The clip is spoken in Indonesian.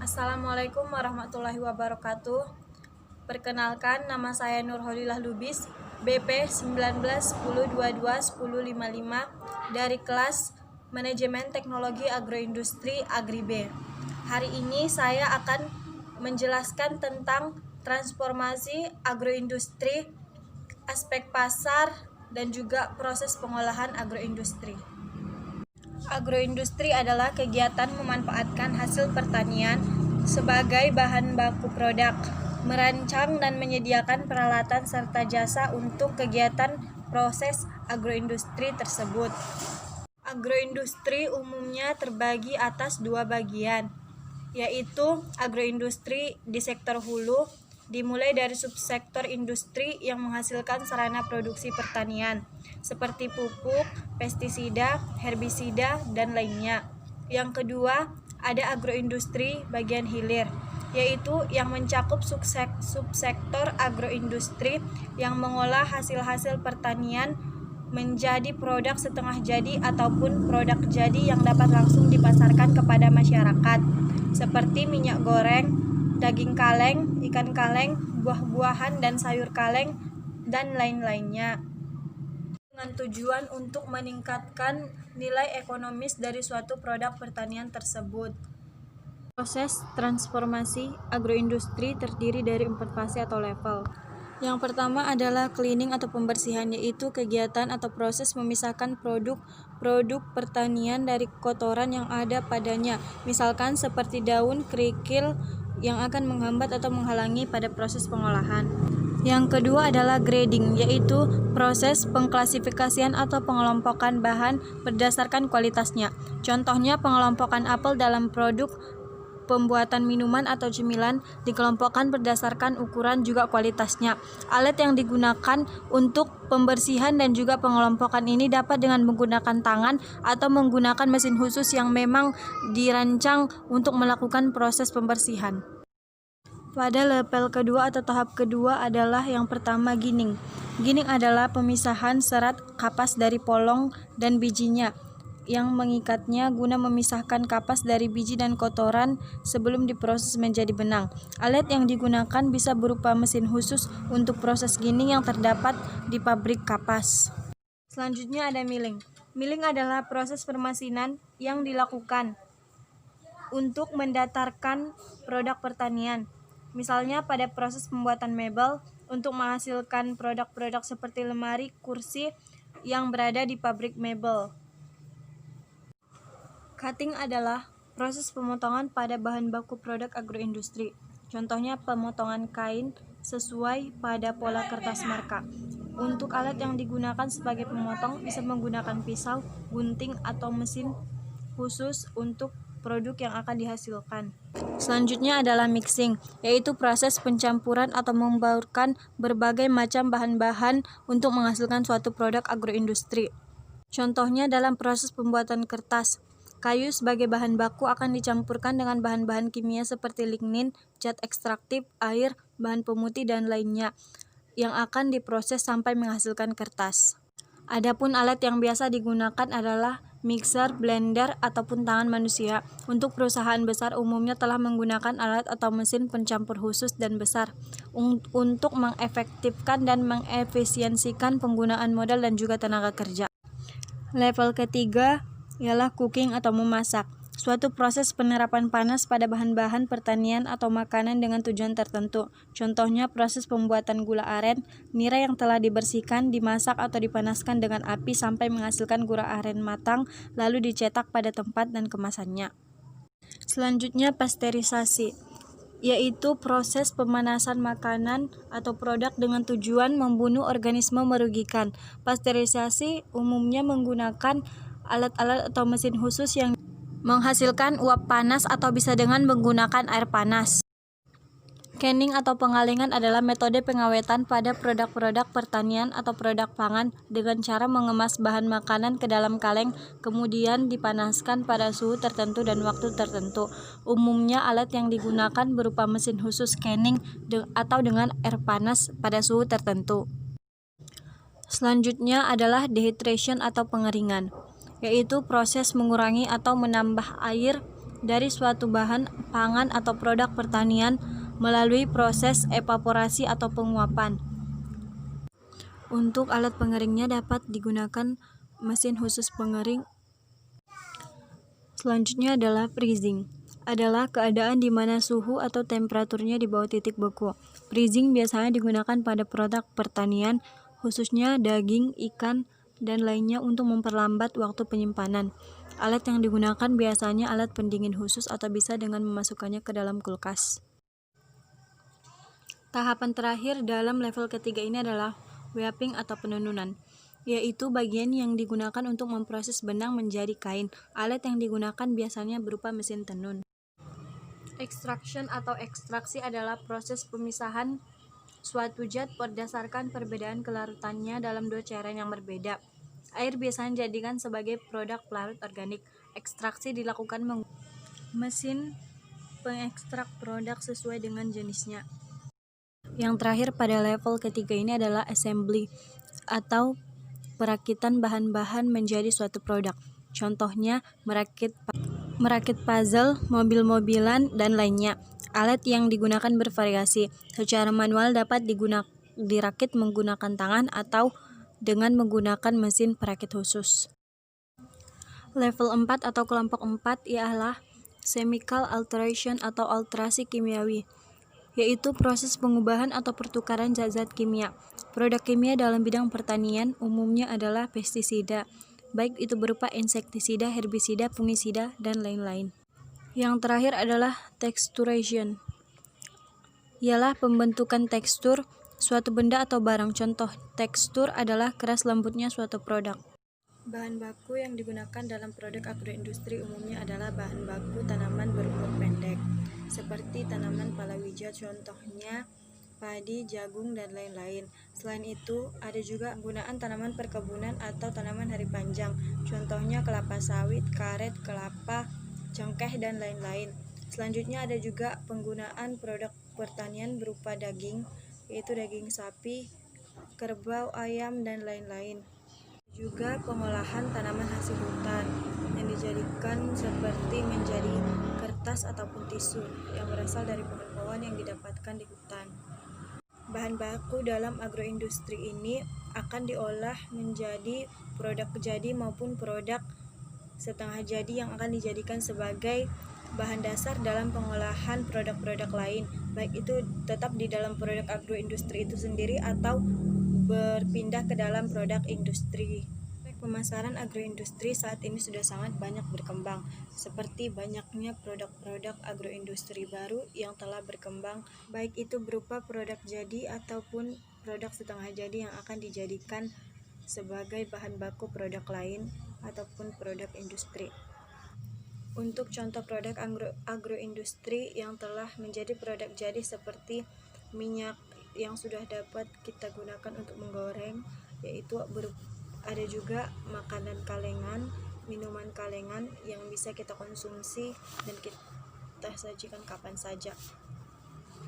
Assalamualaikum warahmatullahi wabarakatuh. Perkenalkan, nama saya Nurholilah Lubis, BP 1910221055 dari kelas Manajemen Teknologi Agroindustri Agri B. Hari ini saya akan menjelaskan tentang transformasi agroindustri, aspek pasar, dan juga proses pengolahan agroindustri. Agroindustri adalah kegiatan memanfaatkan hasil pertanian sebagai bahan baku produk, merancang dan menyediakan peralatan serta jasa untuk kegiatan proses agroindustri tersebut. Agroindustri umumnya terbagi atas dua bagian, yaitu agroindustri di sektor hulu, dimulai dari subsektor industri yang menghasilkan sarana produksi pertanian, seperti pupuk, pestisida, herbisida, dan lainnya. Yang kedua, ada agroindustri bagian hilir, yaitu yang mencakup subsektor agroindustri yang mengolah hasil-hasil pertanian menjadi produk setengah jadi ataupun produk jadi yang dapat langsung dipasarkan kepada masyarakat, seperti minyak goreng, daging kaleng, ikan kaleng, buah-buahan dan sayur kaleng, dan lain-lainnya, dengan tujuan untuk meningkatkan nilai ekonomis dari suatu produk pertanian tersebut. Proses transformasi agroindustri terdiri dari 4 fase atau level. Yang pertama adalah cleaning atau pembersihan, yaitu kegiatan atau proses memisahkan produk pertanian dari kotoran yang ada padanya, misalkan seperti daun, kerikil yang akan menghambat atau menghalangi pada proses pengolahan. Yang kedua adalah grading, yaitu proses pengklasifikasian atau pengelompokan bahan berdasarkan kualitasnya. Contohnya pengelompokan apel dalam produk pembuatan minuman atau cemilan dikelompokkan berdasarkan ukuran juga kualitasnya. Alat yang digunakan untuk pembersihan dan juga pengelompokan ini dapat dengan menggunakan tangan atau menggunakan mesin khusus yang memang dirancang untuk melakukan proses pembersihan. Pada level kedua atau tahap kedua adalah yang pertama ginning. Ginning adalah pemisahan serat kapas dari polong dan bijinya, yang mengikatnya guna memisahkan kapas dari biji dan kotoran sebelum diproses menjadi benang. Alat yang digunakan bisa berupa mesin khusus untuk proses ginning yang terdapat di pabrik kapas. Selanjutnya ada milling. Milling adalah proses permesinan yang dilakukan untuk mendatarkan produk pertanian. Misalnya pada proses pembuatan mebel untuk menghasilkan produk-produk seperti lemari, kursi yang berada di pabrik mebel. Cutting adalah proses pemotongan pada bahan baku produk agroindustri. Contohnya pemotongan kain sesuai pada pola kertas marka. Untuk alat yang digunakan sebagai pemotong bisa menggunakan pisau, gunting, atau mesin khusus untuk produk yang akan dihasilkan. Selanjutnya adalah mixing, yaitu proses pencampuran atau membaurkan berbagai macam bahan-bahan untuk menghasilkan suatu produk agroindustri. Contohnya dalam proses pembuatan kertas, kayu sebagai bahan baku akan dicampurkan dengan bahan-bahan kimia seperti lignin, zat ekstraktif, air, bahan pemutih, dan lainnya yang akan diproses sampai menghasilkan kertas. Adapun alat yang biasa digunakan adalah mixer, blender, ataupun tangan manusia. Untuk perusahaan besar umumnya telah menggunakan alat atau mesin pencampur khusus dan besar untuk mengefektifkan dan mengefisiensikan penggunaan modal dan juga tenaga kerja. Level ketiga ialah cooking atau memasak, suatu proses penerapan panas pada bahan-bahan pertanian atau makanan dengan tujuan tertentu. Contohnya proses pembuatan gula aren, nira yang telah dibersihkan, dimasak atau dipanaskan dengan api sampai menghasilkan gula aren matang, lalu dicetak pada tempat dan kemasannya. Selanjutnya pasteurisasi, yaitu proses pemanasan makanan atau produk dengan tujuan membunuh organisme merugikan. Pasteurisasi umumnya menggunakan alat-alat atau mesin khusus yang menghasilkan uap panas atau bisa dengan menggunakan air panas. Canning atau pengalengan adalah metode pengawetan pada produk-produk pertanian atau produk pangan dengan cara mengemas bahan makanan ke dalam kaleng kemudian dipanaskan pada suhu tertentu dan waktu tertentu. Umumnya alat yang digunakan berupa mesin khusus canning atau dengan air panas pada suhu tertentu. Selanjutnya adalah dehydration atau pengeringan, yaitu proses mengurangi atau menambah air dari suatu bahan pangan atau produk pertanian melalui proses evaporasi atau penguapan. Untuk alat pengeringnya dapat digunakan mesin khusus pengering. Selanjutnya adalah freezing. Adalah keadaan di mana suhu atau temperaturnya di bawah titik beku. Freezing biasanya digunakan pada produk pertanian, khususnya daging, ikan, dan lainnya untuk memperlambat waktu penyimpanan. Alat yang digunakan biasanya alat pendingin khusus atau bisa dengan memasukkannya ke dalam kulkas. Tahapan terakhir dalam level ketiga ini adalah wrapping atau penenunan, yaitu bagian yang digunakan untuk memproses benang menjadi kain. Alat yang digunakan biasanya berupa mesin tenun. Extraction atau ekstraksi adalah proses pemisahan suatu zat berdasarkan perbedaan kelarutannya dalam dua cairan yang berbeda. Air biasanya dijadikan sebagai produk pelarut organik. Ekstraksi dilakukan menggunakan mesin pengekstrak produk sesuai dengan jenisnya. Yang terakhir pada level ketiga ini adalah assembly atau perakitan bahan-bahan menjadi suatu produk. Contohnya merakit puzzle, mobil-mobilan, dan lainnya. Alat yang digunakan bervariasi. Secara manual dapat dirakit menggunakan tangan atau dengan menggunakan mesin perakit khusus. Level 4 atau kelompok 4 ialah chemical alteration atau alterasi kimiawi, yaitu proses pengubahan atau pertukaran zat-zat kimia. Produk kimia dalam bidang pertanian umumnya adalah pestisida, baik itu berupa insektisida, herbisida, fungisida, dan lain-lain. Yang terakhir adalah texturation, ialah pembentukan tekstur suatu benda atau barang. Contoh tekstur adalah keras lembutnya suatu produk. Bahan baku yang digunakan dalam produk agroindustri umumnya adalah bahan baku tanaman berumur pendek, seperti tanaman palawija, contohnya padi, jagung, dan lain-lain. Selain itu, ada juga penggunaan tanaman perkebunan atau tanaman hari panjang, contohnya kelapa sawit, karet, kelapa, cengkeh, dan lain-lain. Selanjutnya ada juga penggunaan produk pertanian berupa daging, yaitu daging sapi, kerbau, ayam, dan lain-lain. Juga pengolahan tanaman hasil hutan yang dijadikan seperti menjadi kertas ataupun tisu yang berasal dari pohon-pohon yang didapatkan di hutan. Bahan baku dalam agroindustri ini akan diolah menjadi produk jadi maupun produk setengah jadi yang akan dijadikan sebagai bahan dasar dalam pengolahan produk-produk lain, baik itu tetap di dalam produk agroindustri itu sendiri atau berpindah ke dalam produk industri. Pemasaran agroindustri saat ini sudah sangat banyak berkembang, seperti banyaknya produk-produk agroindustri baru yang telah berkembang, baik itu berupa produk jadi ataupun produk setengah jadi yang akan dijadikan sebagai bahan baku produk lain ataupun produk industri. Untuk contoh produk agroindustri yang telah menjadi produk jadi seperti minyak yang sudah dapat kita gunakan untuk menggoreng, yaitu ada juga makanan kalengan, minuman kalengan yang bisa kita konsumsi dan kita sajikan kapan saja.